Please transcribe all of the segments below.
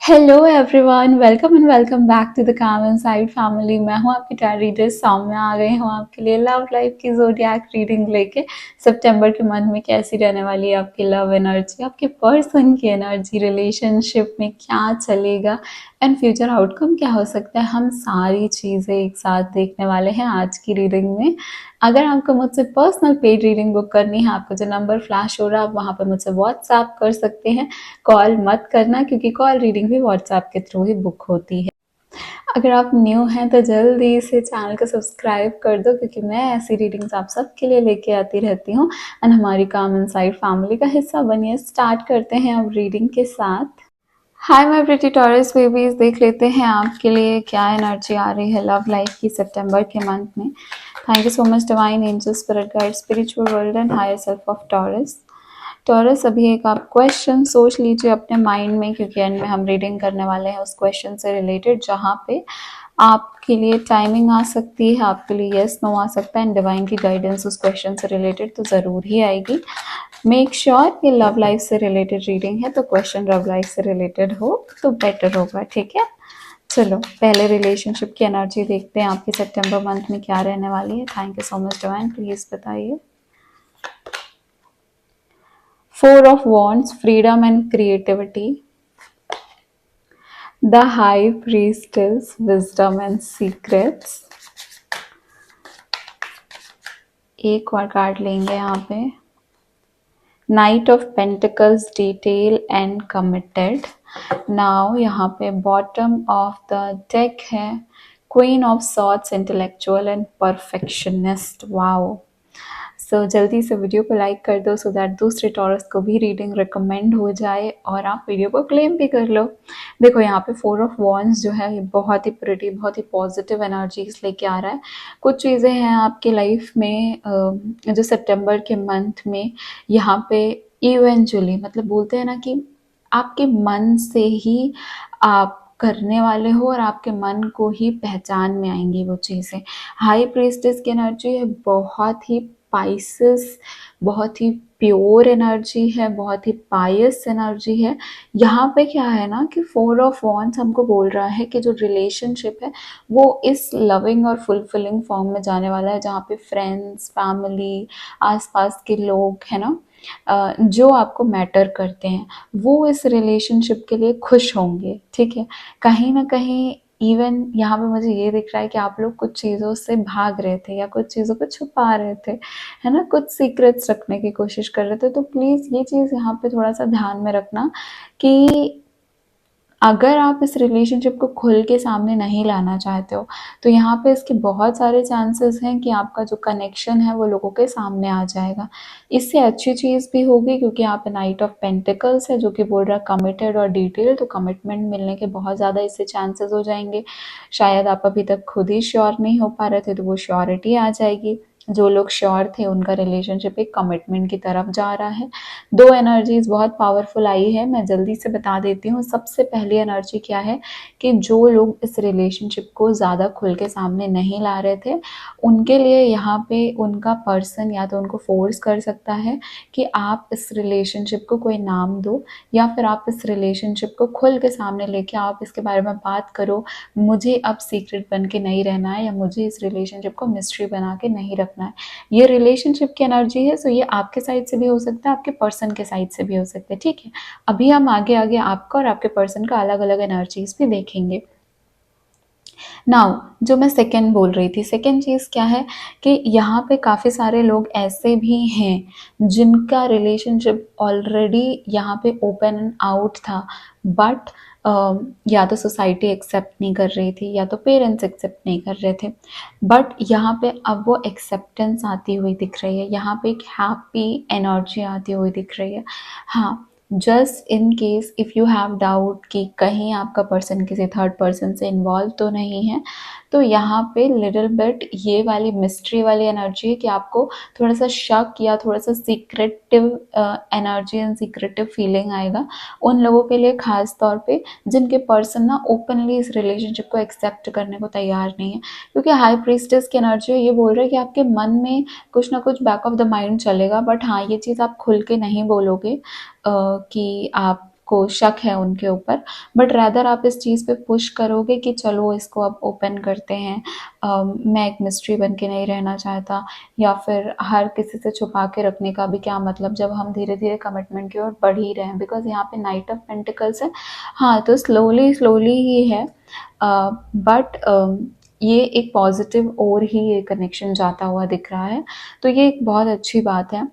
Hello everyone, welcome and welcome back to the calm inside family. मैं हूं आपकी tyre reader Saumya. आ गई हूं आपके लिए लव लाइफ की ज़ोडिएक रीडिंग लेके। सितंबर के मंथ में कैसी रहने वाली है आपकी लव एनर्जी, आपके पर्सन की एनर्जी, रिलेशनशिप में क्या चलेगा एंड फ्यूचर आउटकम क्या हो सकता है, हम सारी चीज़ें एक साथ देखने वाले हैं आज की रीडिंग में। अगर आपको मुझसे पर्सनल पेड रीडिंग बुक करनी है, आपको जो नंबर फ्लैश हो रहा है आप वहाँ पर मुझसे व्हाट्सएप कर सकते हैं। कॉल मत करना क्योंकि कॉल रीडिंग भी व्हाट्सएप के थ्रू ही बुक होती है। अगर आप न्यू हैं तो जल्दी से चैनल को सब्सक्राइब कर दो क्योंकि मैं ऐसी रीडिंग्स आप सबके लिए लेके आती रहती हूँ एंड हमारी काम इनसाइड फैमिली का हिस्सा बनिए। स्टार्ट करते हैं अब रीडिंग के साथ। Hi my pretty taurus babies, देख लेते हैं आपके लिए क्या एनर्जी आ रही है लव लाइफ की सितंबर के मंथ में। Thank you so much divine angel, spirit guide, spiritual world and higher self of Taurus. Taurus, अभी एक आप क्वेश्चन सोच लीजिए अपने माइंड में क्योंकि एंड में हम रीडिंग करने वाले हैं उस क्वेश्चन से रिलेटेड जहाँ पे आपके लिए टाइमिंग आ सकती है, आपके लिए यस नो आ सकता है एंड डिवाइन की गाइडेंस उस क्वेश्चन से रिलेटेड तो ज़रूर ही आएगी। मेक श्योर ये लव लाइफ से रिलेटेड रीडिंग है तो क्वेश्चन लव लाइफ से रिलेटेड हो तो बेटर होगा, ठीक है। चलो पहले रिलेशनशिप की एनर्जी देखते हैं आपके सितंबर मंथ में क्या रहने वाली है। Thank you so much divine, please बताइए। Four of Wands, freedom and creativity. The High Priestess, wisdom and secrets. एक और कार्ड लेंगे यहाँ पे। Knight of Pentacles, detail and committed. Now यहाँ पे bottom of the deck है Queen of Swords, intellectual and perfectionist. Wow. सो जल्दी से वीडियो को लाइक कर दो सो दैट दूसरे टॉरस को भी रीडिंग रिकमेंड हो जाए और आप वीडियो को क्लेम भी कर लो। देखो यहाँ पे फोर ऑफ वॉन्ड्स जो है ये बहुत ही प्रिटी, बहुत ही पॉजिटिव एनर्जीज लेके आ रहा है। कुछ चीज़ें हैं आपकी लाइफ में जो सितंबर के मंथ में यहाँ पे इवेंचुअली मतलब बोलते हैं ना कि आपके मन से ही आप करने वाले हो और आपके मन को ही पहचान में आएंगी वो चीज़ें। हाई प्रीस्टेस की एनर्जी है बहुत ही पाइसेस, बहुत ही प्योर एनर्जी है, बहुत ही पायस एनर्जी है। यहाँ पे क्या है ना कि फोर ऑफ वॉन्ड्स हमको बोल रहा है कि जो रिलेशनशिप है वो इस लविंग और फुलफिलिंग फॉर्म में जाने वाला है जहाँ पे फ्रेंड्स, फैमिली, आसपास के लोग है ना जो आपको मैटर करते हैं वो इस रिलेशनशिप के लिए खुश होंगे, ठीक है। कहीं ना कहीं इवन यहाँ पे मुझे ये दिख रहा है कि आप लोग कुछ चीज़ों से भाग रहे थे या कुछ चीज़ों को छुपा रहे थे, है ना, कुछ सीक्रेट्स रखने की कोशिश कर रहे थे। तो प्लीज़ ये चीज़ यहाँ पे थोड़ा सा ध्यान में रखना कि अगर आप इस रिलेशनशिप को खुल के सामने नहीं लाना चाहते हो तो यहाँ पे इसके बहुत सारे चांसेस हैं कि आपका जो कनेक्शन है वो लोगों के सामने आ जाएगा। इससे अच्छी चीज़ भी होगी क्योंकि यहाँ पे नाइट ऑफ पेंटिकल्स है जो कि बोल रहा है कमिटेड और डिटेल, तो कमिटमेंट मिलने के बहुत ज़्यादा इससे चांसेस हो जाएंगे। शायद आप अभी तक खुद ही श्योर नहीं हो पा रहे थे तो वो श्योरिटी आ जाएगी। जो लोग श्योर थे उनका रिलेशनशिप एक कमिटमेंट की तरफ जा रहा है। दो एनर्जीज बहुत पावरफुल आई है, मैं जल्दी से बता देती हूँ। सबसे पहली एनर्जी क्या है कि जो लोग इस रिलेशनशिप को ज़्यादा खुल के सामने नहीं ला रहे थे उनके लिए यहाँ पे उनका पर्सन या तो उनको फोर्स कर सकता है कि आप इस रिलेशनशिप को कोई नाम दो या फिर आप इस रिलेशनशिप को खुल के सामने लेके आप इसके बारे में बात करो। मुझे अब सीक्रेट बन के नहीं रहना है या मुझे इस रिलेशनशिप को मिस्ट्री बना के नहीं रखना है। ये रिलेशनशिप की एनर्जी है, सो ये आपके साइड से भी हो सकता है, आपके पर्सन के साइड से भी हो सकता है, ठीक है। अभी हम आगे आगे आपका और आपके पर्सन का अलग अलग एनर्जीज भी देखेंगे। नाउ जो मैं सेकेंड बोल रही थी, सेकेंड चीज़ क्या है कि यहाँ पे काफ़ी सारे लोग ऐसे भी हैं जिनका रिलेशनशिप ऑलरेडी यहाँ पे ओपन एंड आउट था बट या तो सोसाइटी एक्सेप्ट नहीं कर रही थी या तो पेरेंट्स एक्सेप्ट नहीं कर रहे थे, बट यहाँ पे अब वो एक्सेप्टेंस आती हुई दिख रही है, यहाँ पे एक हैप्पी एनर्जी आती हुई दिख रही है। हाँ, just in case if you have doubt कि कहीं आपका पर्सन किसी थर्ड पर्सन से इन्वॉल्व तो नहीं है, तो यहाँ पे लिटिल बिट ये वाली मिस्ट्री वाली एनर्जी है कि आपको थोड़ा सा शक या थोड़ा सा secretive energy and secretive feeling आएगा उन लोगों के लिए, खास तौर पे जिनके पर्सन ना ओपनली इस रिलेशनशिप को एक्सेप्ट करने को तैयार नहीं है। क्योंकि हाई प्रीस्टेस की एनर्जी ये बोल रहा है कि आपके मन में कुछ ना कुछ बैक ऑफ द माइंड चलेगा, बट हाँ ये चीज़ आप खुल के नहीं बोलोगे कि आप आपको शक है उनके ऊपर, बट रैदर आप इस चीज़ पे पुश करोगे कि चलो इसको अब ओपन करते हैं। मैं एक मिस्ट्री बन के नहीं रहना चाहता, या फिर हर किसी से छुपा के रखने का भी क्या मतलब, जब हम धीरे धीरे कमिटमेंट की ओर बढ़ ही रहे हैं। बिकॉज यहाँ पे नाइट ऑफ पेंटिकल्स है। हाँ, तो स्लोली स्लोली ही है, बट ये एक पॉजिटिव और ही ये कनेक्शन जाता हुआ दिख रहा है, तो ये एक बहुत अच्छी बात है।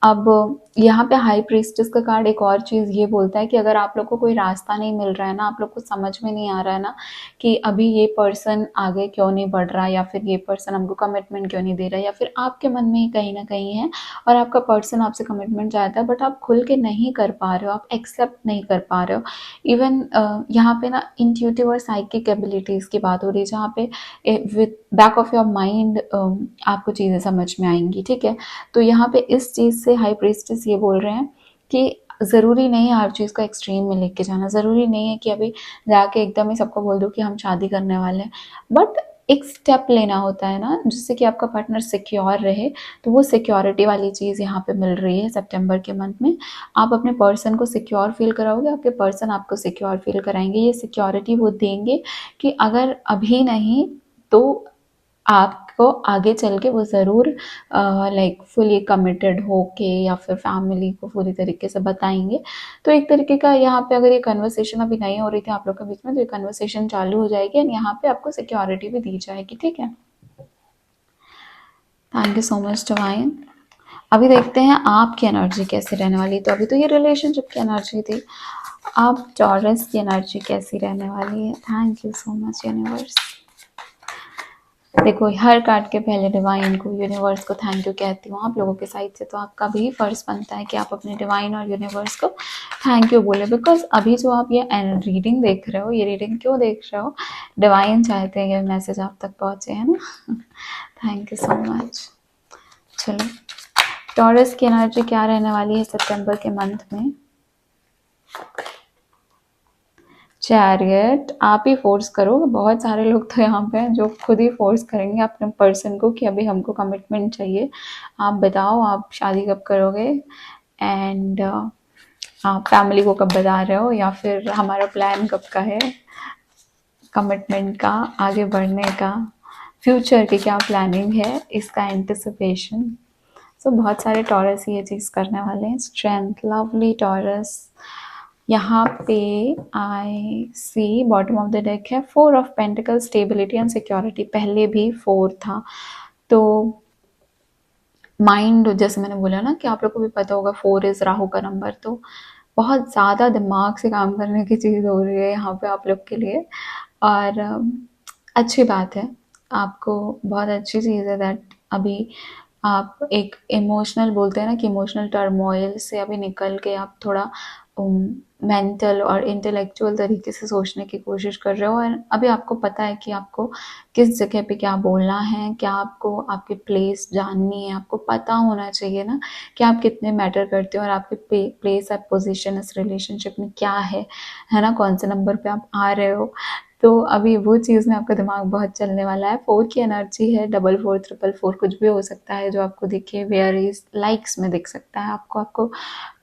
अब यहाँ पे हाई प्रीस्टेस का कार्ड एक और चीज़ ये बोलता है कि अगर आप लोग को कोई रास्ता नहीं मिल रहा है ना, आप लोग को समझ में नहीं आ रहा है ना कि अभी ये पर्सन आगे क्यों नहीं बढ़ रहा, या फिर ये पर्सन हमको कमिटमेंट क्यों नहीं दे रहा, या फिर आपके मन में ही कहीं ना कहीं है और आपका पर्सन आपसे कमिटमेंट चाहता है, बट आप खुल के नहीं कर पा रहे हो, आप एक्सेप्ट नहीं कर पा रहे हो। इवन यहाँ पे ना इंट्यूटिव और साइकिक एबिलिटीज़ की बात हो रही है, जहाँ पे with back of your mind आपको चीज़ें समझ में आएंगी, ठीक है। तो यहाँ पे इस चीज़ से हाई प्रीस्टेस ये बोल रहे हैं कि ज़रूरी नहीं है हर चीज़ को एक्सट्रीम में लेके जाना, ज़रूरी नहीं है कि अभी जाके एकदम ही सबको बोल दो कि हम शादी करने वाले हैं, बट एक स्टेप लेना होता है ना, जिससे कि आपका पार्टनर सिक्योर रहे। तो वो सिक्योरिटी वाली चीज़ यहाँ पे मिल रही है सितंबर के मंथ में। आप अपने पर्सन को सिक्योर फील कराओगे, आपके पर्सन आपको सिक्योर फील कराएंगे। ये सिक्योरिटी वो देंगे कि अगर अभी नहीं तो आपको आगे चल के वो ज़रूर लाइक फुली कमिटेड होके या फिर फैमिली को पूरी तरीके से बताएंगे। तो एक तरीके का यहाँ पे अगर ये कन्वर्सेशन अभी नहीं हो रही थी आप लोग के बीच में, तो ये कन्वर्सेशन चालू हो जाएगी एंड यहाँ पे आपको सिक्योरिटी भी दी जाएगी, ठीक है। Thank you so much divine. अभी देखते हैं आपकी एनर्जी कैसी रहने वाली। तो अभी तो ये रिलेशनशिप की एनर्जी थी, अब टॉरस की एनर्जी कैसी रहने वाली है। Thank you so much universe. देखो, हर कार्ड के पहले डिवाइन को, यूनिवर्स को थैंक यू कहती हूँ आप लोगों के साइड से, तो आपका भी फर्ज बनता है कि आप अपने डिवाइन और यूनिवर्स को थैंक यू बोले। बिकॉज अभी जो आप ये रीडिंग देख रहे हो, ये रीडिंग क्यों देख रहे हो, डिवाइन चाहते हैं ये मैसेज आप तक पहुँचे, है ना। Thank you so much. चलो, टॉरस की एनर्जी क्या रहने वाली है सितंबर के मंथ में। चैरियट, आप ही फोर्स करो। बहुत सारे लोग तो यहाँ पे हैं जो खुद ही फोर्स करेंगे अपने पर्सन को कि अभी हमको कमिटमेंट चाहिए, आप बताओ आप शादी कब करोगे, एंड आप फैमिली को कब बता रहे हो, या फिर हमारा प्लान कब का है कमिटमेंट का, आगे बढ़ने का, फ्यूचर की क्या प्लानिंग है, इसका एंटिसिपेशन। सो बहुत सारे टॉरस ये चीज़ करने वाले हैं। Strength, lovely taurus. यहाँ पे आई सी बॉटम ऑफ द डेक है 4 of pentacle, stability and security. पहले भी 4 था, तो माइंड, जैसे मैंने बोला ना कि आप लोग को भी पता होगा 4 इज़ राहु का नंबर, तो बहुत ज़्यादा दिमाग से काम करने की चीज़ हो रही है यहाँ पे आप लोग के लिए। और अच्छी बात है, आपको बहुत अच्छी चीज़ है दैट अभी आप एक इमोशनल, बोलते हैं ना कि इमोशनल टर्मोइल से अभी निकल के आप थोड़ा मेंटल और इंटेलेक्चुअल तरीके से सोचने की कोशिश कर रहे हो, और अभी आपको पता है कि आपको किस जगह पे क्या बोलना है, क्या आपको आपकी प्लेस जाननी है। आपको पता होना चाहिए ना कि आप कितने मैटर करते हो और आपकी प्लेस और पोजीशन इस रिलेशनशिप में क्या है ना, कौन से नंबर पे आप आ रहे हो। तो अभी वो चीज़ में आपका दिमाग बहुत चलने वाला है। 4 की एनर्जी है, 44 444 कुछ भी हो सकता है जो आपको दिखे, वेयर इज लाइक्स में दिख सकता है, आपको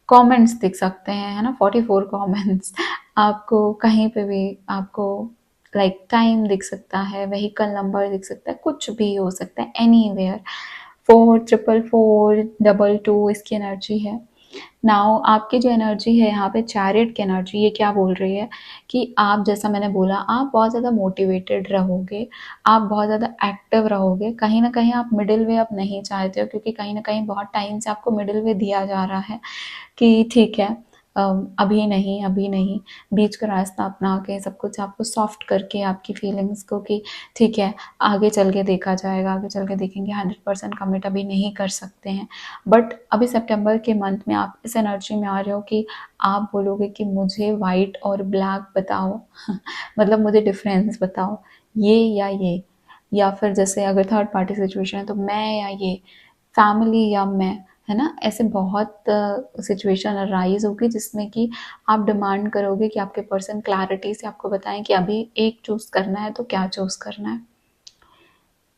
कमेंट्स दिख सकते हैं, है ना, 44 कमेंट्स। आपको कहीं पे भी आपको लाइक टाइम दिख सकता है, व्हीकल नंबर दिख सकता है, कुछ भी हो सकता है, एनीवेयर। 4 444 22 इसकी एनर्जी है। नाउ आपकी जो एनर्जी है यहाँ पे चैरियट की एनर्जी, ये क्या बोल रही है कि आप, जैसा मैंने बोला, आप बहुत ज़्यादा मोटिवेटेड रहोगे, आप बहुत ज़्यादा एक्टिव रहोगे। कहीं ना कहीं आप मिडिल वे आप नहीं चाहते हो, क्योंकि कहीं ना कहीं बहुत टाइम से आपको मिडिल वे दिया जा रहा है कि ठीक है, अभी नहीं, अभी नहीं, बीच का रास्ता अपना के सब कुछ आपको सॉफ्ट करके आपकी फीलिंग्स को कि ठीक है आगे चल के देखा जाएगा, आगे चल के देखेंगे, 100% कमिट अभी नहीं कर सकते हैं। बट अभी सितंबर के मंथ में आप इस एनर्जी में आ रहे हो कि आप बोलोगे कि मुझे वाइट और ब्लैक बताओ मतलब मुझे डिफरेंस बताओ, ये या ये, या फिर जैसे अगर थर्ड पार्टी सिचुएशन है तो मैं या ये, फैमिली या मैं, है ना। ऐसे बहुत सिचुएशन अराइज होगी जिसमें कि आप डिमांड करोगे कि आपके पर्सन क्लैरिटी से आपको बताएं कि अभी एक चूज करना है तो क्या चूज करना है।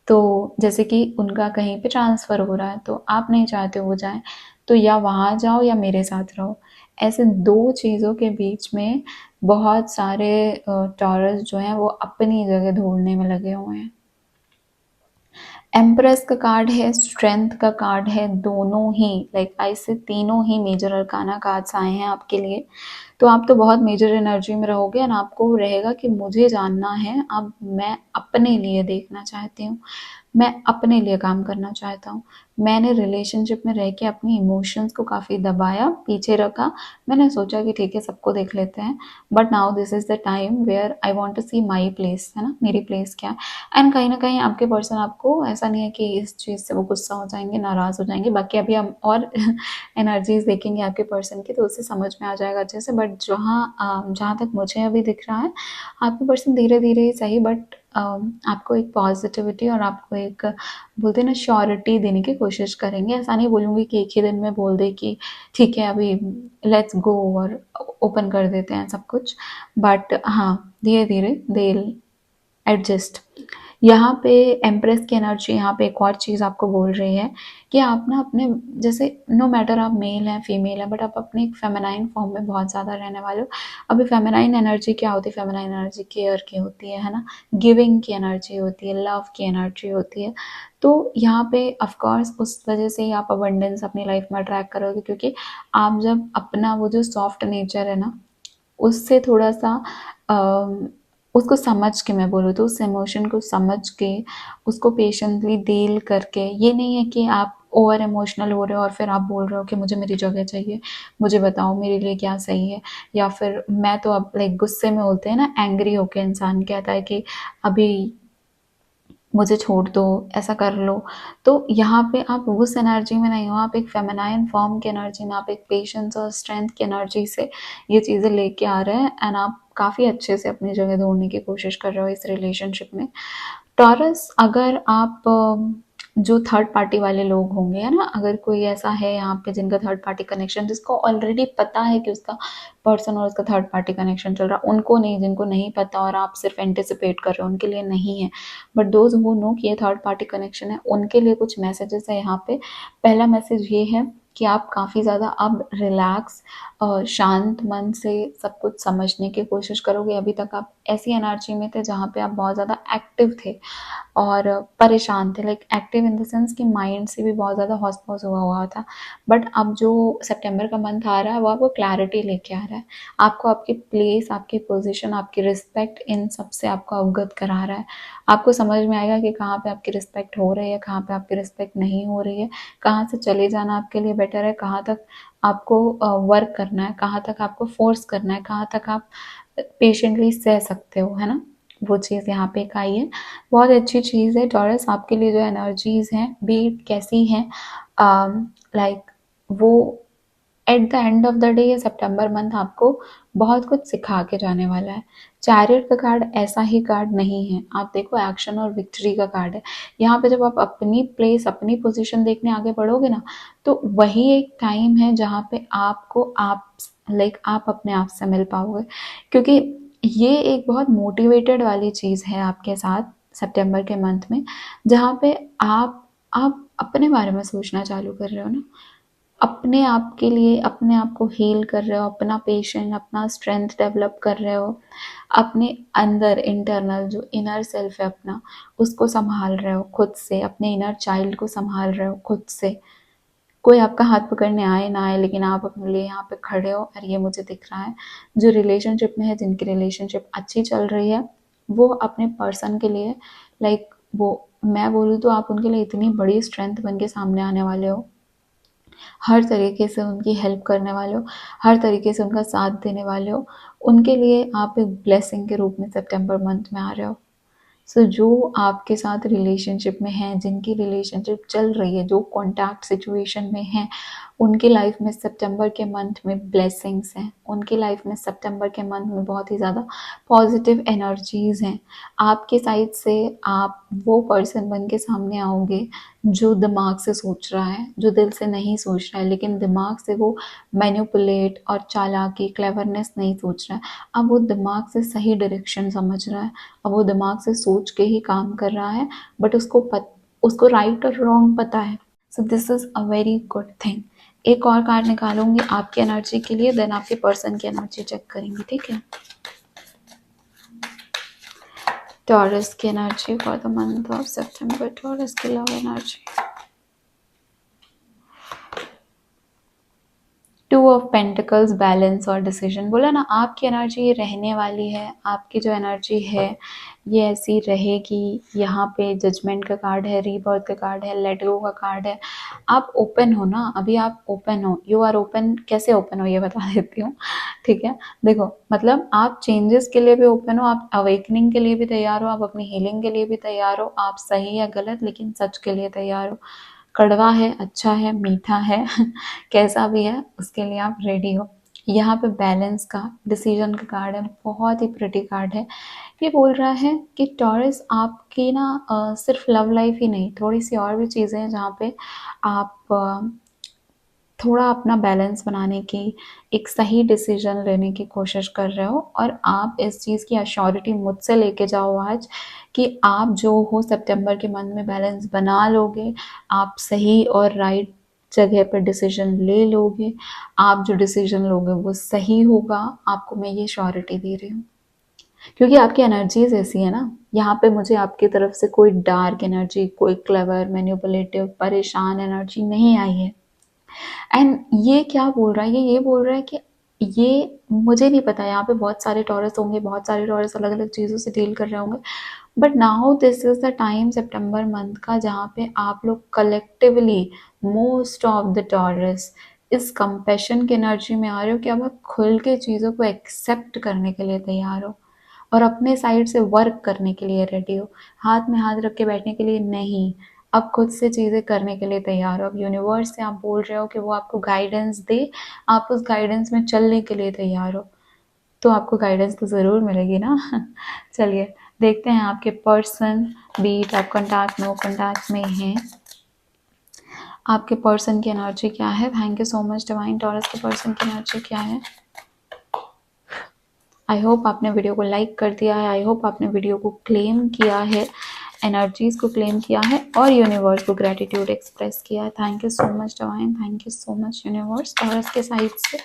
तो जैसे कि उनका कहीं पे ट्रांसफ़र हो रहा है तो आप नहीं चाहते वो जाएं, तो या वहाँ जाओ या मेरे साथ रहो। ऐसे 2 चीज़ों के बीच में बहुत सारे टॉरस जो हैं वो अपनी जगह ढूँढने में लगे हुए हैं। एम्प्रेस का कार्ड है, स्ट्रेंथ का कार्ड है, दोनों ही लाइक ऐसे तीनों ही मेजर अरकाना कार्ड्स आए हैं आपके लिए। तो आप तो बहुत मेजर एनर्जी में रहोगे एंड आपको रहेगा कि मुझे जानना है, अब मैं अपने लिए देखना चाहती हूँ, मैं अपने लिए काम करना चाहता हूँ। मैंने रिलेशनशिप में रह के अपनी इमोशंस को काफ़ी दबाया, पीछे रखा। मैंने सोचा कि ठीक है सबको देख लेते हैं, but now this is the time where I want to see my place, है ना, मेरी प्लेस क्या है। एंड कहीं न कहीं आपके पर्सन आपको ऐसा नहीं है कि इस चीज़ से वो गुस्सा हो जाएँगे, नाराज़ हो जाएँगे। बाकी अभी हम और एनर्जीज़ देखेंगे आपके पर्सन की तो उससे समझ में आ जाएगा अच्छे से। बट जहाँ तक मुझे अभी दिख रहा है, आपके पर्सन धीरे-धीरे ही सही बट आपको एक पॉजिटिविटी और आपको एक बोलते हैं ना श्योरिटी देने की कोशिश करेंगे। ऐसा नहीं बोलूँगी कि एक ही दिन में बोल दे कि ठीक है अभी लेट्स गो और ओपन कर देते हैं सब कुछ। बट हाँ, धीरे-धीरे दे विल एडजस्ट। यहाँ पे एम्प्रेस की एनर्जी यहाँ पे एक और चीज़ आपको बोल रही है कि आप ना अपने जैसे नो मैटर आप मेल हैं फीमेल हैं बट आप अपने एक फेमिनाइन फॉर्म में बहुत ज़्यादा रहने वाले हो। अभी फेमिनाइन एनर्जी क्या होती है? फेमिनाइन एनर्जी केयर की होती है ना, गिविंग की एनर्जी होती है, लव की एनर्जी होती है। तो यहाँ पे ऑफ कोर्स उस वजह से ही आप अबंडेंस अपनी लाइफ में अट्रैक्ट करोगे क्योंकि आप जब अपना वो जो सॉफ्ट नेचर है ना उससे थोड़ा-सा उसको समझ के मैं बोलूँ तो उस इमोशन को समझ के, उसको पेशेंटली डील करके, ये नहीं है कि आप ओवर इमोशनल हो रहे हो और फिर आप बोल रहे हो कि मुझे मेरी जगह चाहिए, मुझे बताओ मेरे लिए क्या सही है। या फिर मैं तो अब लाइक गुस्से में होते हैं ना, एंग्री होके इंसान कहता है कि अभी मुझे छोड़ दो, ऐसा कर लो। तो यहाँ पे आप उस एनर्जी में नहीं हो, आप एक फेमिनाइन फॉर्म की एनर्जी में, आप एक पेशेंस और स्ट्रेंथ की एनर्जी से ये चीज़ें लेके आ रहे हैं एंड आप काफ़ी अच्छे से अपनी जगह ढूँढने की कोशिश कर रहे हो इस रिलेशनशिप में। टॉरस अगर आप जो थर्ड पार्टी वाले लोग होंगे, है ना? अगर कोई ऐसा है यहाँ पे जिनका थर्ड पार्टी कनेक्शन जिसको ऑलरेडी पता है कि उसका पर्सन और उसका थर्ड पार्टी कनेक्शन चल रहा है, उनको नहीं, जिनको नहीं पता और आप सिर्फ एंटिसिपेट कर रहे हो, उनके लिए नहीं है। बट दोज हू नो कि ये थर्ड पार्टी कनेक्शन है, उनके लिए कुछ मैसेजेस है यहाँ पे। पहला मैसेज ये है कि आप काफ़ी ज़्यादा अब रिलैक्स शांत मन से सब कुछ समझने की कोशिश करोगे। अभी तक आप ऐसी एनर्जी में थे जहाँ पे आप बहुत ज़्यादा एक्टिव थे और परेशान थे, like active in the sense कि माइंड से भी बहुत ज़्यादा हौस-पौस हुआ हुआ था। बट अब जो सितंबर का मंथ आ रहा है वो आपको क्लैरिटी लेके आ रहा है। आपको आपकी प्लेस, आपकी पोज़ीशन, आपकी रिस्पेक्ट इन सब से आपको अवगत करा रहा है। आपको समझ में आएगा कि कहाँ पे आपकी रिस्पेक्ट हो रही है, कहाँ पे आपकी रिस्पेक्ट नहीं हो रही है, कहाँ से चले जाना आपके लिए बेटर है, कहाँ तक आपको वर्क करना है, कहाँ तक आपको फ़ोर्स करना है, कहाँ तक आप पेशेंटली सह सकते हो, है ना? वो चीज़ यहाँ पे एक आई है। बहुत अच्छी चीज़ है टॉरस आपके लिए जो एनर्जीज़ हैं, बी इट कैसी हैं लाइक वो at the end of the day ये सितंबर मंथ आपको बहुत कुछ सिखा के जाने वाला है। चैरियट का कार्ड ऐसा ही कार्ड नहीं है। आप देखो एक्शन और विक्ट्री का कार्ड है। यहाँ पे जब आप अपनी प्लेस, अपनी पोज़ीशन देखने आगे बढ़ोगे ना, तो वही एक टाइम है जहाँ पे आपको आप लाइक आप अपने आप से मिल पाओगे। क्योंकि ये एक बहुत मोटिवेटेड वाली चीज़ है आपके साथ सितंबर के मंथ में, जहाँ पे आप अपने बारे में सोचना चालू कर रहे हो ना। अपने आप के लिए अपने आप को हील कर रहे हो, अपना पेशेंस, अपना स्ट्रेंथ डेवलप कर रहे हो, अपने अंदर इंटरनल जो इनर सेल्फ है अपना, उसको सँभाल रहे हो खुद से, अपने इनर चाइल्ड को सँभाल रहे हो खुद से। कोई आपका हाथ पकड़ने आए ना आए लेकिन आप अपने लिए यहाँ पे खड़े हो और ये मुझे दिख रहा है। जो रिलेशनशिप में है, जिनकी रिलेशनशिप अच्छी चल रही है, वो अपने पर्सन के लिए लाइक वो मैं बोलूँ तो आप उनके लिए इतनी बड़ी स्ट्रेंथ बन के सामने आने वाले हो। हर तरीके से उनकी हेल्प करने वाले हो, हर तरीके से उनका साथ देने वाले हो। उनके लिए आप एक ब्लेसिंग के रूप में सितंबर मंथ में आ रहे हो। सो जो आपके साथ रिलेशनशिप में हैं, जिनकी रिलेशनशिप चल रही है, जो कॉन्टैक्ट सिचुएशन में हैं, उनकी लाइफ में सितंबर के मंथ में ब्लेसिंग्स हैं। उनकी लाइफ में सितंबर के मंथ में बहुत ही ज़्यादा पॉजिटिव एनर्जीज़ हैं। आपके साइड से आप वो पर्सन बन के सामने आओगे जो दिमाग से सोच रहा है, जो दिल से नहीं सोच रहा है, लेकिन दिमाग से वो मैनिपुलेट और चालाकी, क्लेवरनेस नहीं सोच रहा है। अब वो दिमाग से सही डायरेक्शन समझ रहा है। अब वो दिमाग से सोच के ही काम कर रहा है बट उसको राइट और रॉन्ग पता है। So this is a very good thing एक और कार्ड निकालूंगी आपकी एनर्जी के लिए, देन आपके पर्सन की एनर्जी चेक करेंगे, ठीक है। टॉरस की energy for the month of September, Taurus की love energy. Two of pentacles, balance और डिसीजन। बोला ना आपकी एनर्जी ये रहने वाली है, आपकी जो एनर्जी है ये ऐसी रहेगी। यहाँ पे जजमेंट का कार्ड है, रीबर्थ का कार्ड है, लेट गो का कार्ड है। आप ओपन हो ना, अभी आप ओपन हो, यू आर ओपन। कैसे ओपन हो ये बता देती हूँ, ठीक है। देखो मतलब आप चेंजेस के लिए भी ओपन हो, आप अवेकनिंग के लिए भी तैयार हो, आप अपनी हीलिंग के लिए भी तैयार हो, आप सही या गलत लेकिन सच के लिए तैयार हो। कड़वा है, अच्छा है, मीठा है कैसा भी है उसके लिए आप रेडी हो। यहाँ पे बैलेंस का, डिसीजन का कार्ड है, बहुत ही प्रिटी कार्ड है। ये बोल रहा है कि टॉरस आपकी ना सिर्फ लव लाइफ ही नहीं, थोड़ी सी और भी चीज़ें हैं जहाँ पे आप थोड़ा अपना बैलेंस बनाने की, एक सही डिसीजन लेने की कोशिश कर रहे हो। और आप इस चीज़ की अश्योरिटी मुझसे लेके जाओ आज कि आप जो हो सितंबर के मंथ में बैलेंस बना लोगे, आप सही और राइट जगह पर डिसीजन ले लोगे, आप जो डिसीजन लोगे वो सही होगा। आपको मैं ये श्योरिटी दे रही हूँ क्योंकि आपकी एनर्जीज ऐसी है ना। यहाँ पे मुझे आपकी तरफ से कोई डार्क एनर्जी, कोई क्लेवर, मैनिपुलेटिव, परेशान एनर्जी नहीं आई है। एंड ये क्या बोल रहा है, ये बोल रहा है कि ये मुझे नहीं पता, यहाँ पे बहुत सारे टॉरस होंगे, बहुत सारे टॉरस अलग अलग चीज़ों से डील कर रहे होंगे, but now this is the time September month का जहाँ पे आप लोग collectively, most of the taurus इस कंपैशन की एनर्जी में आ रहे हो कि अब आप खुल के चीज़ों को एक्सेप्ट करने के लिए तैयार हो और अपने साइड से वर्क करने के लिए रेडी हो। हाथ में हाथ रख के बैठने के लिए नहीं, अब खुद से चीज़ें करने के लिए तैयार हो। अब यूनिवर्स से आप बोल रहे हो कि वो आपको गाइडेंस दे, आप उस गाइडेंस में चलने के लिए तैयार हो। तो आपको गाइडेंस तो ज़रूर मिलेगी ना चलिए देखते हैं आपके पर्सन, बीट आप कॉन्टैक्ट नो कॉन्टैक्ट में हैं, आपके पर्सन की एनर्जी क्या है। Thank you so much divine. Taurus के पर्सन की एनर्जी क्या है। आई होप आपने वीडियो को लाइक कर दिया है, आई होप आपने वीडियो को क्लेम किया है, एनर्जीज को क्लेम किया है और यूनिवर्स को ग्रेटिट्यूड एक्सप्रेस किया है। Thank you so much divine, thank you so much universe. Taurus के साइड से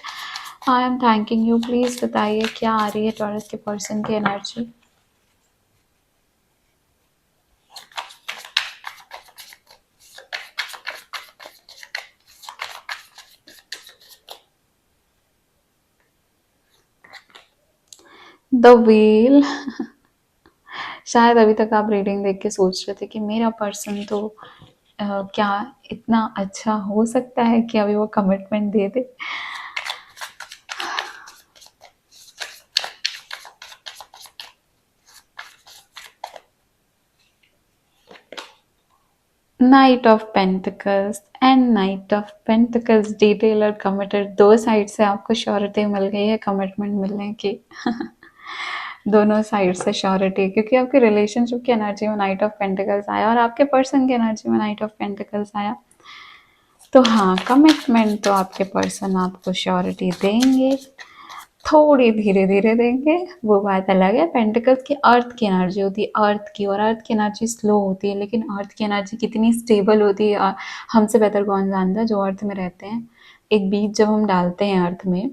I am thanking you. Please बताइए क्या आ रही है टॉरस के पर्सन की एनर्जी। द व्हील शायद अभी तक आप रीडिंग देख के सोच रहे थे कि मेरा पर्सन तो क्या इतना अच्छा हो सकता है कि अभी वो commitment they they. Night of pentacles and night of pentacles, detail और कमिटेड, दो साइड से आपको श्योरिटी मिल गई है कमिटमेंट मिलने की दोनों साइड से श्योरिटी, क्योंकि आपके रिलेशनशिप की एनर्जी में नाइट ऑफ पेंटिकल्स आया और आपके पर्सन की एनर्जी में नाइट ऑफ पेंटिकल्स आया। तो हाँ, कमिटमेंट तो आपके पर्सन आपको श्योरिटी देंगे, थोड़ी धीरे धीरे देंगे, वो बात अलग है। पेंटिकल्स की अर्थ की एनर्जी होती है, अर्थ की, और अर्थ की एनर्जी स्लो होती है, लेकिन अर्थ की एनर्जी कितनी स्टेबल होती है हमसे बेहतर कौन जानता है जो अर्थ में रहते हैं। एक बीज जब हम डालते हैं अर्थ में,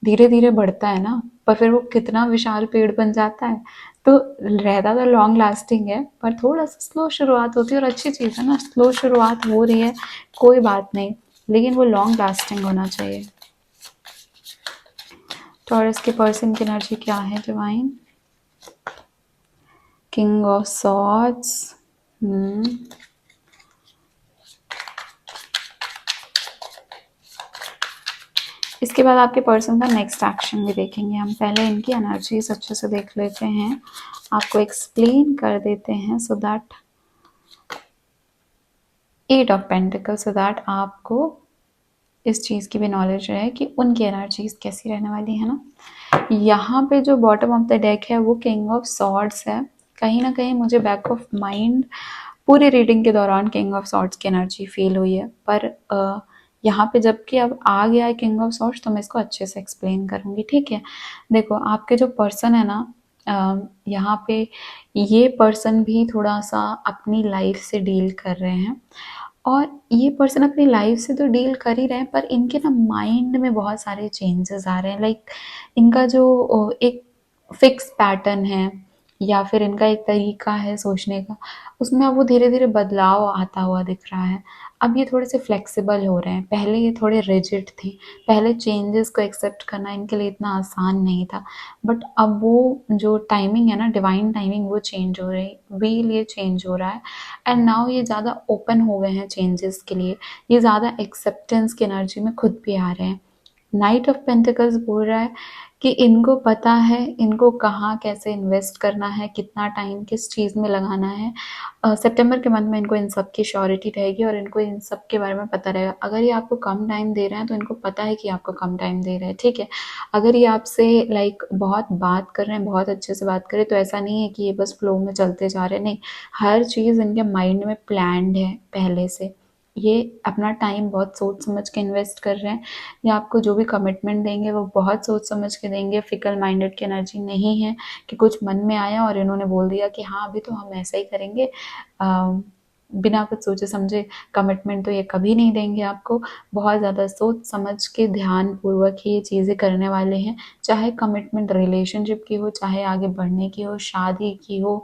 धीरे धीरे बढ़ता है ना, पर फिर वो कितना विशाल पेड़ बन जाता है। तो रहता तो लॉन्ग लास्टिंग है, पर थोड़ा सा स्लो शुरुआत होती है और अच्छी चीज़ है ना, स्लो शुरुआत हो रही है कोई बात नहीं, लेकिन वो लॉन्ग लास्टिंग होना चाहिए। टॉरस के पर्सन की एनर्जी क्या है डिवाइन। किंग ऑफ सॉर्ड्स, इसके बाद आपके पर्सन का नेक्स्ट एक्शन भी देखेंगे हम, पहले इनकी एनर्जीज अच्छे से देख लेते हैं, आपको एक्सप्लेन कर देते हैं so that at of pentacles, so that आपको इस चीज़ की भी नॉलेज रहे कि उनकी एनर्जीज कैसी रहने वाली है ना। यहाँ पे जो बॉटम ऑफ द डेक है वो किंग ऑफ सॉर्ड्स है। कहीं ना कहीं मुझे बैक ऑफ माइंड पूरी रीडिंग के दौरान किंग ऑफ सॉर्ड्स की एनर्जी फील हुई है, पर यहाँ पे जबकि अब आ गया है किंग ऑफ सॉर्ड्स तो मैं इसको अच्छे से एक्सप्लेन करूँगी, ठीक है। देखो आपके जो पर्सन है ना, यहाँ पे ये पर्सन भी थोड़ा सा अपनी लाइफ से डील कर रहे हैं और ये पर्सन अपनी लाइफ से तो डील कर ही रहे हैं, पर इनके ना माइंड में बहुत सारे चेंजेस आ रहे हैं। लाइक इनका जो एक फिक्स पैटर्न है या फिर इनका एक तरीका है सोचने का, उसमें अब वो धीरे धीरे बदलाव आता हुआ दिख रहा है। अब ये थोड़े से फ्लेक्सिबल हो रहे हैं, पहले ये थोड़े रिजिड थे। पहले चेंजेस को एक्सेप्ट करना इनके लिए इतना आसान नहीं था, बट अब वो जो टाइमिंग है ना, डिवाइन टाइमिंग, वो चेंज हो रही है, व्हील ये चेंज हो रहा है। एंड नाउ ये ज़्यादा ओपन हो गए हैं चेंजेस के लिए, ये ज़्यादा एक्सेप्टेंस की एनर्जी में खुद भी आ रहे हैं। नाइट ऑफ पेंटिकल्स बोल रहा है कि इनको पता है इनको कहाँ कैसे इन्वेस्ट करना है, कितना टाइम किस चीज़ में लगाना है। सितंबर के मंथ में इनको इन सब की श्योरिटी रहेगी और इनको इन सब के बारे में पता रहेगा। अगर ये आपको कम टाइम दे रहे हैं तो इनको पता है कि आपको कम टाइम दे रहे हैं, ठीक है। अगर ये आपसे लाइक बहुत बात कर रहे हैं, बहुत अच्छे से बात करें, तो ऐसा नहीं है कि ये बस फ्लो में चलते जा रहे हैं, नहीं, हर चीज़ इनके माइंड में प्लान्ड है पहले से। ये अपना टाइम बहुत सोच समझ के इन्वेस्ट कर रहे हैं, या आपको जो भी कमिटमेंट देंगे वो बहुत सोच समझ के देंगे। फिकल माइंडेड की एनर्जी नहीं है कि कुछ मन में आया और इन्होंने बोल दिया कि हाँ अभी तो हम ऐसा ही करेंगे। बिना कुछ सोचे समझे कमिटमेंट तो ये कभी नहीं देंगे आपको। बहुत ज़्यादा सोच समझ के ध्यानपूर्वक ही ये चीज़ें करने वाले हैं, चाहे कमिटमेंट रिलेशनशिप की हो, चाहे आगे बढ़ने की हो, शादी की हो,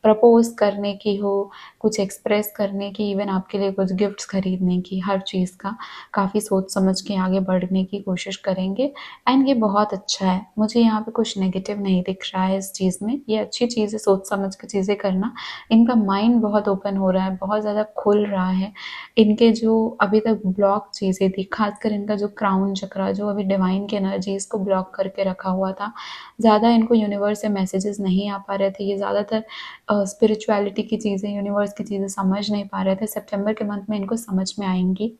प्रपोज करने की हो, कुछ एक्सप्रेस करने की, इवन आपके लिए कुछ गिफ्ट्स खरीदने की, हर चीज़ का काफ़ी सोच समझ के आगे बढ़ने की कोशिश करेंगे। एंड ये बहुत अच्छा है, मुझे यहाँ पे कुछ नेगेटिव नहीं दिख रहा है इस चीज़ में। ये अच्छी चीज़ है सोच समझ के चीज़ें करना। इनका माइंड बहुत ओपन हो रहा है, बहुत ज़्यादा खुल रहा है। इनके जो अभी तक ब्लॉक चीज़ें थी, खासकर इनका जो क्राउन चक्रा, जो अभी डिवाइन की एनर्जी इसको ब्लॉक करके रखा हुआ था, ज़्यादा इनको यूनिवर्स से मैसेजेस नहीं आ पा रहे थे। ये ज़्यादातर स्पिरिचुअलिटी की चीज़ें, यूनिवर्स की चीज़ें समझ नहीं पा रहे थे। सितंबर के मंथ में इनको समझ में आएंगी।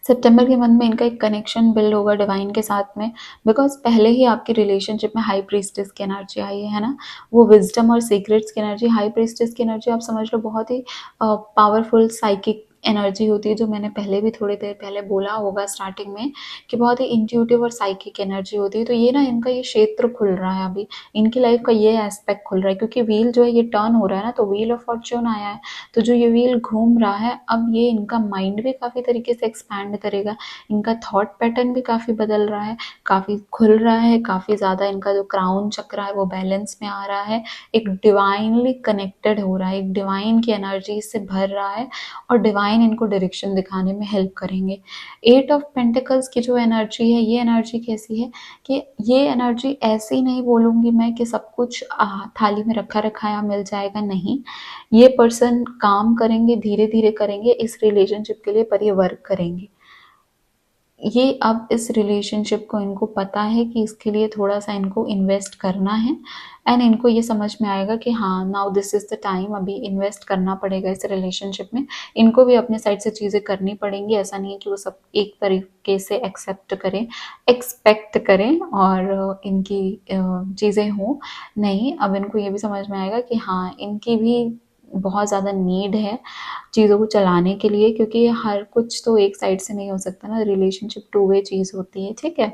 सितंबर के मंथ में इनका एक कनेक्शन बिल्ड होगा डिवाइन के साथ में, बिकॉज पहले ही आपकी रिलेशनशिप में हाई प्रीस्टेस की एनर्जी आई है ना, वो विजडम और सीक्रेट्स की एनर्जी। हाई प्रीस्टेस की एनर्जी आप समझ लो बहुत ही पावरफुल साइकिक एनर्जी होती है, जो मैंने पहले भी थोड़ी देर पहले बोला होगा स्टार्टिंग में, कि बहुत ही इंट्यूटिव और साइकिक एनर्जी होती है। तो ये ना इनका ये क्षेत्र खुल रहा है अभी, इनकी लाइफ का ये एस्पेक्ट खुल रहा है, क्योंकि व्हील जो है ये टर्न हो रहा है ना, तो व्हील ऑफ फॉर्च्यून आया है। तो जो ये व्हील घूम रहा है, अब ये इनका माइंड भी काफ़ी तरीके से एक्सपैंड करेगा, इनका थॉट पैटर्न भी काफ़ी बदल रहा है, काफ़ी खुल रहा है, काफ़ी ज़्यादा इनका जो क्राउन चक्र है वो बैलेंस में आ रहा है, एक डिवाइनली कनेक्टेड हो रहा है, एक डिवाइन की एनर्जी से भर रहा है, और डिवाइन इनको डायरेक्शन दिखाने में हेल्प करेंगे। एट ऑफ पेंटिकल्स की जो एनर्जी है, ये एनर्जी कैसी है कि ये एनर्जी ऐसी नहीं बोलूँगी मैं कि सब कुछ थाली में रखा रखाया मिल जाएगा, नहीं। ये पर्सन काम करेंगे, धीरे धीरे करेंगे इस रिलेशनशिप के लिए, पर ये वर्क करेंगे। ये अब इस रिलेशनशिप को इनको पता है कि इसके लिए थोड़ा सा इनको इन्वेस्ट करना है, एंड इनको ये समझ में आएगा कि हाँ now this is the time, अभी इन्वेस्ट करना पड़ेगा इस रिलेशनशिप में। इनको भी अपने साइड से चीज़ें करनी पड़ेंगी, ऐसा नहीं है कि वो सब एक तरीके से एक्सेप्ट करें, एक्सपेक्ट करें और इनकी चीज़ें हों, नहीं। अब इनको ये भी समझ में आएगा कि हाँ इनकी भी बहुत ज़्यादा नीड है चीज़ों को चलाने के लिए, क्योंकि हर कुछ तो एक साइड से नहीं हो सकता ना, रिलेशनशिप टू वे चीज़ होती है, ठीक है।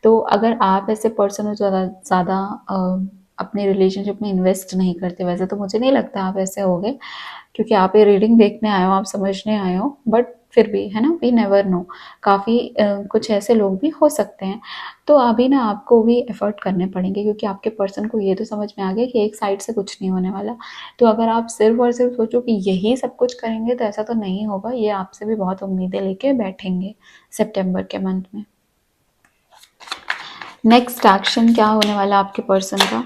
तो अगर आप ऐसे पर्सन हो ज़्यादा ज़्यादा अपने रिलेशनशिप में इन्वेस्ट नहीं करते, वैसे तो मुझे नहीं लगता आप ऐसे होगे, क्योंकि आप ये रीडिंग देखने आए हो, आप समझने आए हो, बट फिर भी है ना, वी नेवर नो, काफ़ी कुछ ऐसे लोग भी हो सकते हैं। तो अभी ना आपको भी एफर्ट करने पड़ेंगे, क्योंकि आपके पर्सन को ये तो समझ में आ गया कि एक साइड से कुछ नहीं होने वाला। तो अगर आप सिर्फ और सिर्फ सोचो कि यही सब कुछ करेंगे, तो ऐसा तो नहीं होगा। ये आपसे भी बहुत उम्मीदें लेके बैठेंगे सितंबर के मंथ में। नेक्स्ट एक्शन क्या होने वाला आपके पर्सन का?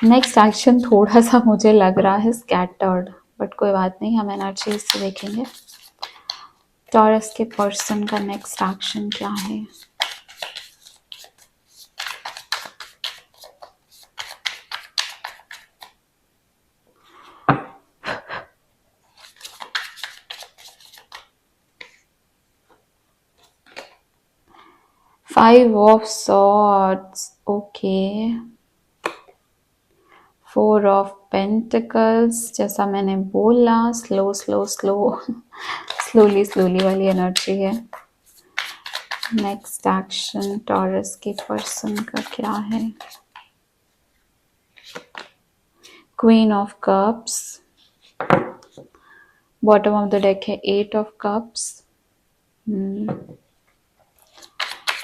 नेक्स्ट एक्शन थोड़ा सा मुझे लग रहा है स्कैटर्ड, बट कोई बात नहीं, हम एनर्जी से देखेंगे। टॉरस के पर्सन का नेक्स्ट एक्शन क्या है? Five of swords, okay. Four of pentacles, जैसा मैंने बोला, slow slow slow slowly slowly वाली एनर्जी है। नेक्स्ट एक्शन टॉरस के पर्सन का क्या है? Queen of cups, bottom of the deck है एट ऑफ कप्स।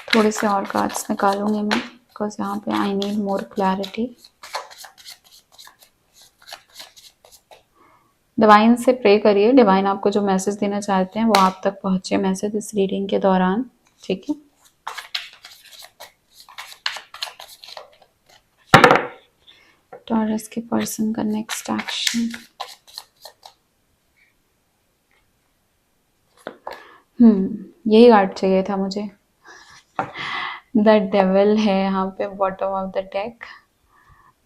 थोड़े से और कार्ड्स निकालूंगी मैं, बिकॉज यहाँ पे I need more clarity. Divine से प्रे करिए, डिवाइन आपको जो मैसेज देना चाहते हैं वो आप तक पहुंचे मैसेज इस रीडिंग के दौरान, ठीक है। टॉरस के पर्सन का नेक्स्ट एक्शन। यही कार्ड चाहिए था मुझे। द डेविल है यहाँ पे बॉटम ऑफ द डेक।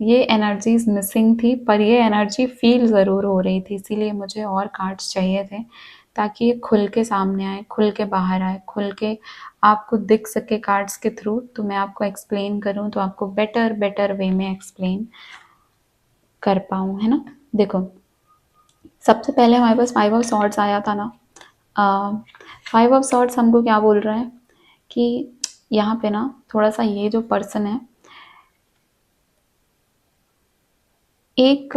ये एनर्जीज मिसिंग थी, पर ये एनर्जी फील ज़रूर हो रही थी, इसीलिए मुझे और कार्ड्स चाहिए थे ताकि ये खुल के सामने आए, खुल के बाहर आए, खुल के आपको दिख सके कार्ड्स के थ्रू, तो मैं आपको एक्सप्लेन करूँ तो आपको बेटर वे में एक्सप्लेन कर पाऊँ, है ना। देखो, सबसे पहले हमारे पास फाइव ऑफ सॉर्ड्स आया था ना। फाइव ऑफ सॉर्ड्स हमको क्या बोल रहे हैं कि यहाँ पे ना थोड़ा सा ये जो पर्सन है, एक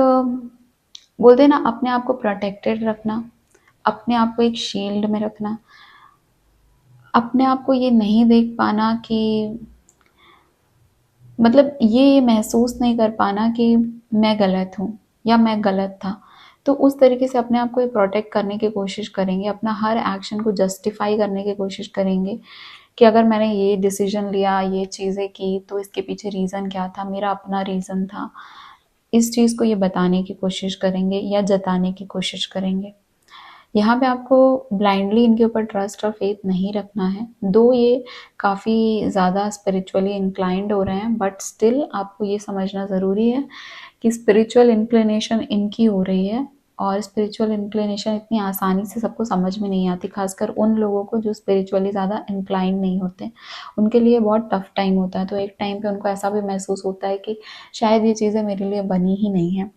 बोलते हैं ना अपने आप को प्रोटेक्टेड रखना, अपने आप को एक शील्ड में रखना, अपने आप को ये नहीं देख पाना कि मतलब ये महसूस नहीं कर पाना कि मैं गलत हूँ या मैं गलत था। तो उस तरीके से अपने आप को प्रोटेक्ट करने की कोशिश करेंगे, अपना हर एक्शन को जस्टिफाई करने की कोशिश करेंगे कि अगर मैंने ये डिसीजन लिया, ये चीज़ें की, तो इसके पीछे रीज़न क्या था, मेरा अपना रीज़न था। इस चीज़ को ये बताने की कोशिश करेंगे या जताने की कोशिश करेंगे। यहाँ पे आपको ब्लाइंडली इनके ऊपर ट्रस्ट और फेथ नहीं रखना है, दो ये काफ़ी ज़्यादा स्पिरिचुअली इंक्लाइंड हो रहे हैं, बट स्टिल आपको ये समझना ज़रूरी है कि स्पिरिचुअल इंक्लिनेशन इनकी हो रही है, और स्पिरिचुअल इंक्लिनेशन इतनी आसानी से सबको समझ में नहीं आती, खासकर उन लोगों को जो स्पिरिचुअली ज़्यादा इंक्लाइन नहीं होते, उनके लिए बहुत टफ टाइम होता है। तो एक टाइम पे उनको ऐसा भी महसूस होता है कि शायद ये चीज़ें मेरे लिए बनी ही नहीं है,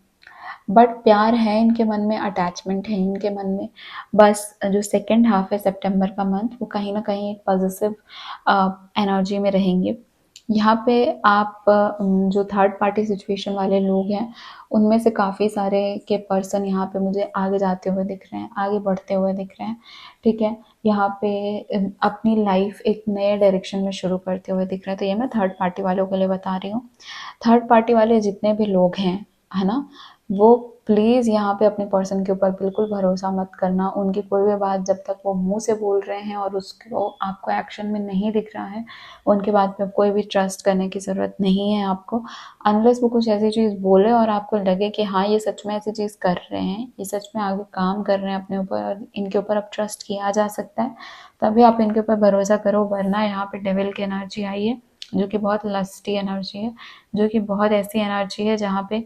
बट प्यार है इनके मन में, अटैचमेंट है इनके मन में। बस जो सेकेंड हाफ है सितंबर का मंथ, वो कहीं ना कहीं एक पॉजिटिव एनर्जी में रहेंगे। यहाँ पे आप जो थर्ड पार्टी सिचुएशन वाले लोग हैं, उनमें से काफ़ी सारे के पर्सन यहाँ पे मुझे आगे जाते हुए दिख रहे हैं, आगे बढ़ते हुए दिख रहे हैं, ठीक है। यहाँ पे अपनी लाइफ एक नए डायरेक्शन में शुरू करते हुए दिख रहे हैं। तो ये मैं थर्ड पार्टी वालों के लिए बता रही हूँ। थर्ड पार्टी वाले जितने भी लोग हैं, है ना, वो प्लीज़ यहाँ पे अपने पर्सन के ऊपर बिल्कुल भरोसा मत करना। उनकी कोई भी बात जब तक वो मुंह से बोल रहे हैं और उसको आपको एक्शन में नहीं दिख रहा है, उनके बात पे कोई भी ट्रस्ट करने की ज़रूरत नहीं है आपको। अनलेस वो कुछ ऐसी चीज़ बोले और आपको लगे कि हाँ ये सच में ऐसी चीज़ कर रहे हैं, ये सच में आगे काम कर रहे हैं अपने ऊपर और इनके ऊपर अब ट्रस्ट किया जा सकता है, तभी आप इनके ऊपर भरोसा करो। वरना यहाँ पे डेविल की एनर्जी आई है, जो कि बहुत लस्टी एनर्जी है, जो कि बहुत ऐसी एनर्जी है जहाँ पे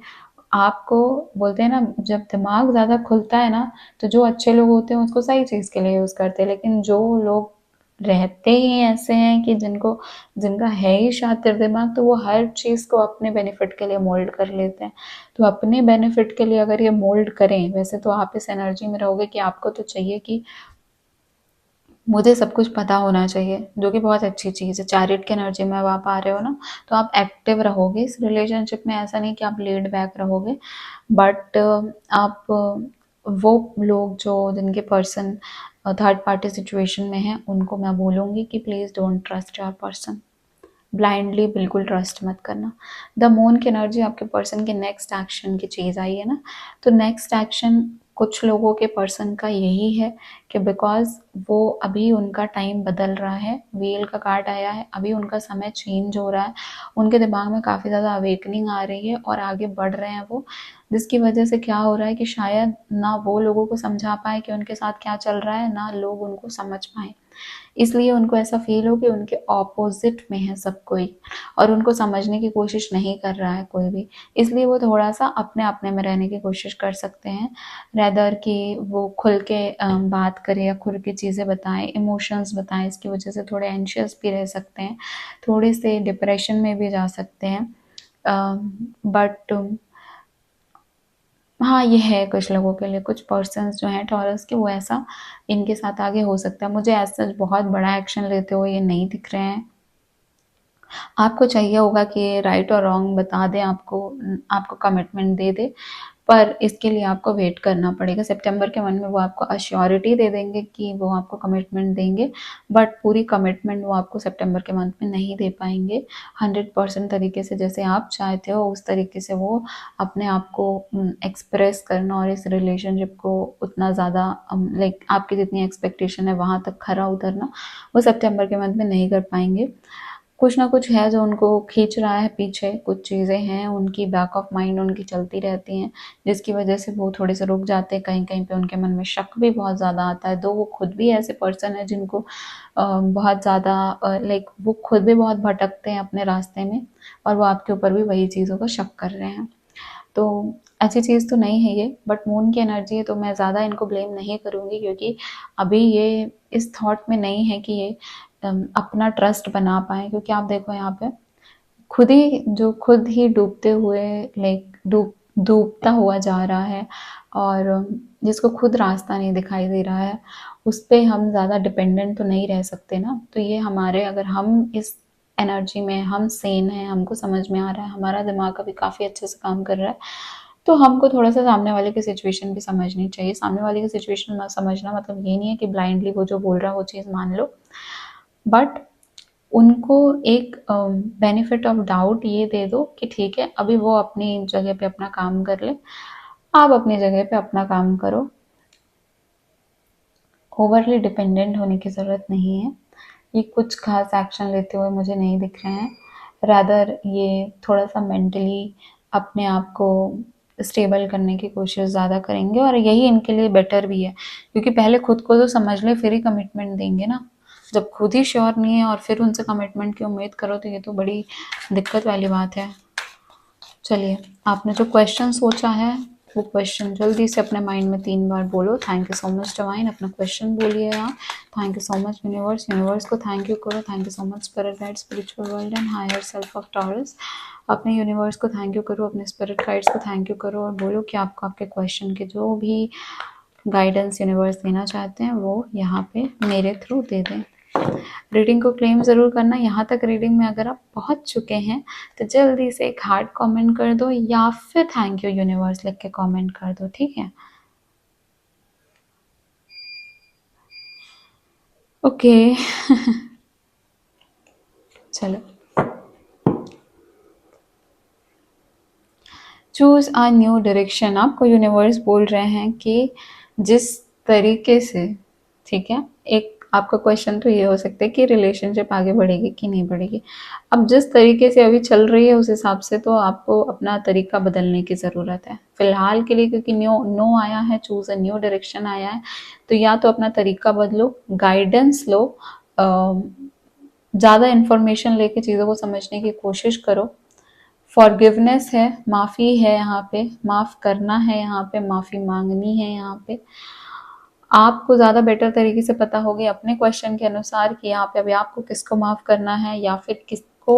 आपको बोलते हैं ना, जब दिमाग ज़्यादा खुलता है ना, तो जो अच्छे लोग होते हैं उसको सही चीज़ के लिए यूज़ करते हैं, लेकिन जो लोग रहते ही ऐसे हैं कि जिनका है ही शातिर दिमाग, तो वो हर चीज़ को अपने बेनिफिट के लिए मोल्ड कर लेते हैं। तो अपने बेनिफिट के लिए अगर ये मोल्ड करें, वैसे तो आप इस एनर्जी में रहोगे कि आपको तो चाहिए कि मुझे सब कुछ पता होना चाहिए, जो कि बहुत अच्छी चीज़ है। चैरिट की एनर्जी में अब आप आ रहे हो ना, तो आप एक्टिव रहोगे इस रिलेशनशिप में, ऐसा नहीं कि आप लेड बैक रहोगे। बट आप वो लोग जो जिनके पर्सन थर्ड पार्टी सिचुएशन में हैं, उनको मैं बोलूँगी कि please don't trust your person. Blindly बिल्कुल ट्रस्ट मत करना। द मून की एनर्जी आपके पर्सन के नेक्स्ट एक्शन की चीज़ आई है ना, तो नेक्स्ट एक्शन कुछ लोगों के पर्सन का यही है कि बिकॉज वो अभी उनका टाइम बदल रहा है, व्हील का कार्ड आया है, अभी उनका समय चेंज हो रहा है, उनके दिमाग में काफ़ी ज़्यादा अवेकनिंग आ रही है और आगे बढ़ रहे हैं वो, जिसकी वजह से क्या हो रहा है कि शायद ना वो लोगों को समझा पाए कि उनके साथ क्या चल रहा है, ना लोग उनको समझ पाए, इसलिए उनको ऐसा फील हो कि उनके ऑपोजिट में है सब कोई और उनको समझने की कोशिश नहीं कर रहा है कोई भी, इसलिए वो थोड़ा सा अपने अपने में रहने की कोशिश कर सकते हैं, रेदर कि वो खुल के बात करें या खुल के चीज़ें बताएं, इमोशंस बताएं। इसकी वजह से थोड़े एंशियस भी रह सकते हैं, थोड़े से डिप्रेशन में भी जा सकते हैं। बट हाँ, ये है कुछ लोगों के लिए, कुछ पर्सन्स जो हैं टॉरस के, वो ऐसा इनके साथ आगे हो सकता है। मुझे ऐसा बहुत बड़ा एक्शन लेते हुए ये नहीं दिख रहे हैं, आपको चाहिए होगा कि राइट और रॉन्ग बता दें आपको, आपको कमिटमेंट दे दे, पर इसके लिए आपको वेट करना पड़ेगा। सितंबर के मंथ में वो आपको अश्योरिटी दे देंगे कि वो आपको कमिटमेंट देंगे, बट पूरी कमिटमेंट वो आपको सितंबर के मंथ में नहीं दे पाएंगे 100% तरीके से, जैसे आप चाहते हो उस तरीके से वो अपने आप को एक्सप्रेस करना और इस रिलेशनशिप को उतना ज़्यादा लाइक आपकी जितनी एक्सपेक्टेशन है वहाँ तक खरा उतरना वो सितंबर के मंथ में नहीं कर पाएंगे। कुछ ना कुछ है जो उनको खींच रहा है पीछे, कुछ चीज़ें हैं उनकी बैक ऑफ माइंड उनकी चलती रहती हैं, जिसकी वजह से वो थोड़े से रुक जाते हैं। कहीं-कहीं पे उनके मन में शक भी बहुत ज़्यादा आता है, दो वो खुद भी ऐसे पर्सन है जिनको बहुत ज़्यादा लाइक वो खुद भी बहुत भटकते हैं अपने रास्ते में, और वो आपके ऊपर भी वही चीज़ों का शक कर रहे हैं। तो अच्छी चीज़ तो नहीं है ये, बट मून की एनर्जी है तो मैं ज़्यादा इनको ब्लेम नहीं करूँगी, क्योंकि अभी ये इस थॉट में नहीं है कि ये अपना ट्रस्ट बना पाएँ, क्योंकि आप देखो यहाँ पे खुद ही डूबते हुए लाइक डूबता हुआ जा रहा है, और जिसको खुद रास्ता नहीं दिखाई दे रहा है, उस पे हम ज़्यादा डिपेंडेंट तो नहीं रह सकते ना। तो ये हमारे, अगर हम इस एनर्जी में हम सेन हैं, हमको समझ में आ रहा है, हमारा दिमाग अभी काफ़ी अच्छे से काम कर रहा है, तो हमको थोड़ा-सा सामने वाले की सिचुएशन भी समझनी चाहिए। सामने वाले की सिचुएशन ना समझना मतलब ये नहीं है कि ब्लाइंडली वो जो बोल रहा है वो चीज़ मान लो, बट उनको एक बेनिफिट ऑफ डाउट ये दे दो कि ठीक है, अभी वो अपनी जगह पे अपना काम कर ले, आप अपनी जगह पे अपना काम करो। ओवरली डिपेंडेंट होने की ज़रूरत नहीं है। ये कुछ खास एक्शन लेते हुए मुझे नहीं दिख रहे हैं, रादर ये थोड़ा-सा मेंटली अपने आप को स्टेबल करने की कोशिश ज़्यादा करेंगे, और यही इनके लिए बेटर भी है, क्योंकि पहले खुद को तो समझ लें फिर ही कमिटमेंट देंगे ना। जब खुद ही श्योर नहीं है और फिर उनसे कमिटमेंट की उम्मीद करो तो ये तो बड़ी दिक्कत वाली बात है। चलिए, आपने जो क्वेश्चन सोचा है वो क्वेश्चन जल्दी से अपने माइंड में 3 बार बोलो। Thank you so much divine, अपना क्वेश्चन बोलिए आप। Thank you so much universe, universe को थैंक यू करो। Thank you so much spirit guide, spiritual world and higher self of Taurus. अपने यूनिवर्स को थैंक यू करो, अपने स्पिरिट गाइड्स को थैंक यू करो, और बोलो कि आपको आपके क्वेश्चन के जो भी गाइडेंस यूनिवर्स देना चाहते हैं वो यहाँ पे मेरे थ्रू दे दें। रीडिंग को क्लेम ज़रूर करना। यहाँ तक रीडिंग में अगर आप पहुँच चुके हैं तो जल्दी से एक हार्ट कमेंट कर दो, या फिर थैंक यू यूनिवर्स लिख के कमेंट कर दो, ठीक है। ओके चलो, चूज अ न्यू डायरेक्शन। आपको यूनिवर्स बोल रहे हैं कि जिस तरीके से, ठीक है, एक आपका क्वेश्चन तो ये हो सकता है कि रिलेशनशिप आगे बढ़ेगी कि नहीं बढ़ेगी। अब जिस तरीके से अभी चल रही है उस हिसाब से तो आपको अपना तरीका बदलने की ज़रूरत है फिलहाल के लिए, क्योंकि न्यू नो आया है, चूज अ न्यू डायरेक्शन आया है, तो या तो अपना तरीका बदलो, गाइडेंस लो, ज़्यादा इन्फॉर्मेशन लेके चीज़ों को समझने की कोशिश करो। फॉरगिवनेस है, माफ़ी है यहाँ पे, माफ़ करना है यहाँ पे, माफ़ी मांगनी है यहाँ पे। आपको ज़्यादा बेटर तरीके से पता होगी अपने क्वेश्चन के अनुसार कि यहाँ पे अभी आपको किसको माफ़ करना है, या फिर किसको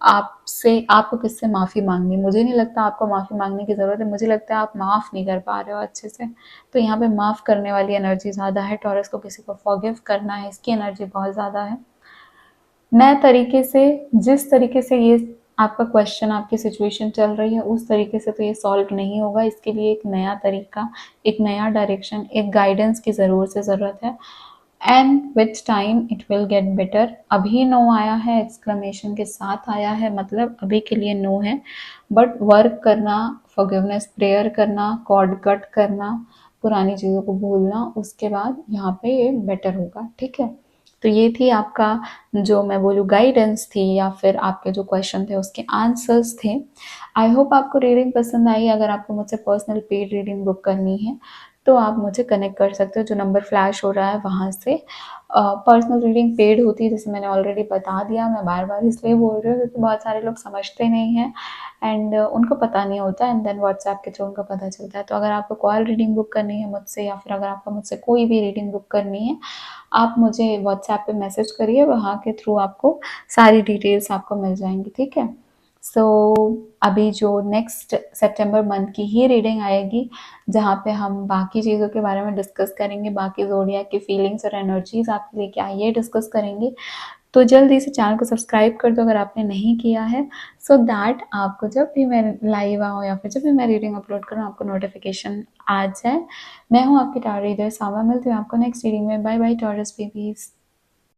आपको किससे माफ़ी मांगनी। मुझे नहीं लगता आपको माफ़ी मांगने की ज़रूरत है, मुझे लगता है आप माफ़ नहीं कर पा रहे हो अच्छे से। तो यहाँ पे माफ़ करने वाली एनर्जी ज़्यादा है, टॉरस को किसी को फॉरगिव करना है, इसकी एनर्जी बहुत ज़्यादा है। नए तरीके से, जिस तरीके से ये आपका क्वेश्चन, आपकी सिचुएशन चल रही है उस तरीके से तो ये सॉल्व नहीं होगा, इसके लिए एक नया तरीका, एक नया डायरेक्शन, एक गाइडेंस की ज़रूरत है, and with time it will get better. अभी नो आया है, एक्सक्लेमेशन के साथ आया है, मतलब अभी के लिए नो है, बट वर्क करना, फॉरगिवनेस प्रेयर करना, कॉर्ड कट करना, पुरानी चीज़ों को भूलना, उसके बाद यहाँ पे ये बेटर होगा, ठीक है। तो ये थी आपका, जो मैं बोलूँ गाइडेंस थी, या फिर आपके जो क्वेश्चन थे उसके आंसर्स थे। आई होप आपको रीडिंग पसंद आई। अगर आपको मुझसे पर्सनल पेड रीडिंग बुक करनी है तो आप मुझे कनेक्ट कर सकते हो, जो नंबर फ्लैश हो रहा है वहाँ से। पर्सनल रीडिंग पेड होती है, जैसे मैंने ऑलरेडी बता दिया, मैं बार बार इसलिए बोल रही हूँ क्योंकि बहुत सारे लोग समझते नहीं हैं एंड उनको पता नहीं होता, एंड देन व्हाट्सएप के थ्रू उनको पता चलता है। तो अगर आपको कॉल रीडिंग बुक करनी है मुझसे, या फिर अगर आपको मुझसे कोई भी रीडिंग बुक करनी है, आप मुझे व्हाट्सएप पे मैसेज करिए, वहाँ के थ्रू आपको सारी डिटेल्स आपको मिल जाएंगी, ठीक है। सो अभी जो नेक्स्ट सितंबर मंथ की ही रीडिंग आएगी, जहाँ पे हम बाकी चीज़ों के बारे में डिस्कस करेंगे, बाकी ज़ोडिएक की फीलिंग्स और एनर्जीज आपके लिए क्या है ये डिस्कस करेंगे। तो जल्दी से चैनल को सब्सक्राइब कर दो अगर आपने नहीं किया है, सो दैट आपको जब भी मैं लाइव आऊँ या फिर जब भी मैं रीडिंग अपलोड करूँ आपको नोटिफिकेशन आ जाए। मैं हूँ आपकी टारट रीडर सावा, मिलती हूँ आपको नेक्स्ट रीडिंग में। Bye bye Taurus babies.